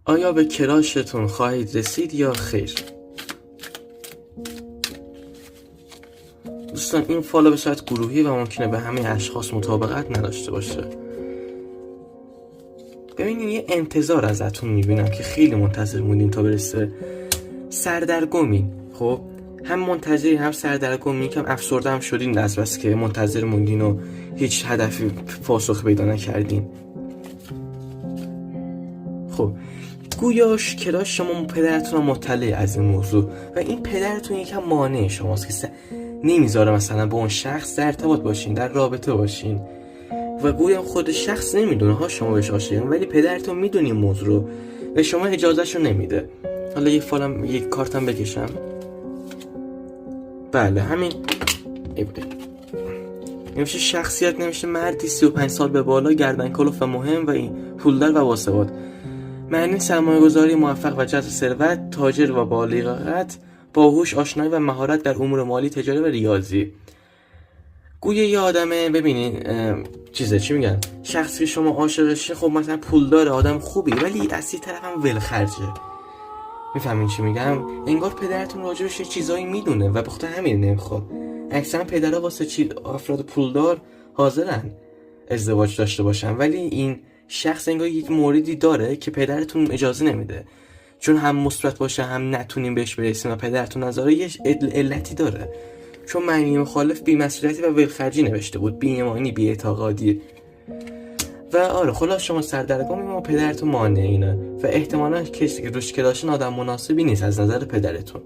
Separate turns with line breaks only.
آیا به کراشتون خواهید رسید یا خیر؟ دوستان این فالو به صورت گروهی و ممکنه به همه اشخاص مطابقت نداشته باشه. ببینید یه انتظار ازتون میبینم که خیلی منتظر موندین تا برسه. سردرگمین، خب هم منتظری هم سردرگمین، کم افسرده هم شدین از بس که منتظر موندین و هیچ هدفی پاسخ پیدا نکردین. خب گویاش کلاش شما پدرتون مطلع از این موضوع و این پدرتون یکم مانع شماست که نمیذاره مثلا با اون شخص در ارتباط باشین، در رابطه باشین و گویا خود شخص نمیدونه ها شما بهش عاشقین، ولی پدرتون میدونه این موضوع رو و شما اجازهشو نمیده. حالا یک کارتم بکشم. بله همین نمیشه شخصیت، نمیشه مردی 35 سال به بالا، گردن کلوف و مهم و این پولدار و باثبات، معنی سرمایه گذاری موفق و جذب ثروت، تاجر و با لیاقت، باهوش، آشنایی و مهارت در امور مالی، تجاری و ریاضی. گویا یه آدمه، ببینین چی میگن، شخصی که شما عاشقشه خب مثلا پولدار، آدم خوبی، ولی از این طرف هم ولخرجه. میفهمین چی میگم؟ انگار پدرتون راجبش یه چیزایی میدونه و بخاطر همین نمیخواد. اکثرا پدرها واسه افراد پولدار حاضرن ازدواج داشته باشن، ولی این شخص انگار یک موردی داره که پدرتون اجازه نمیده، چون هم مثبت باشه هم نتونیم بهش برسیم و پدرتون نظاره یه علتی داره، چون معنی مخالف بی‌مسئولیتی و ولخرجی نوشته بود، بی‌ایمانی، بی‌اعتقادی و آره خلاص شما سردرگمی و پدرتون مانع اینه و احتمالاً کسی که روش کلاشن آدم مناسبی نیست از نظر پدرتون.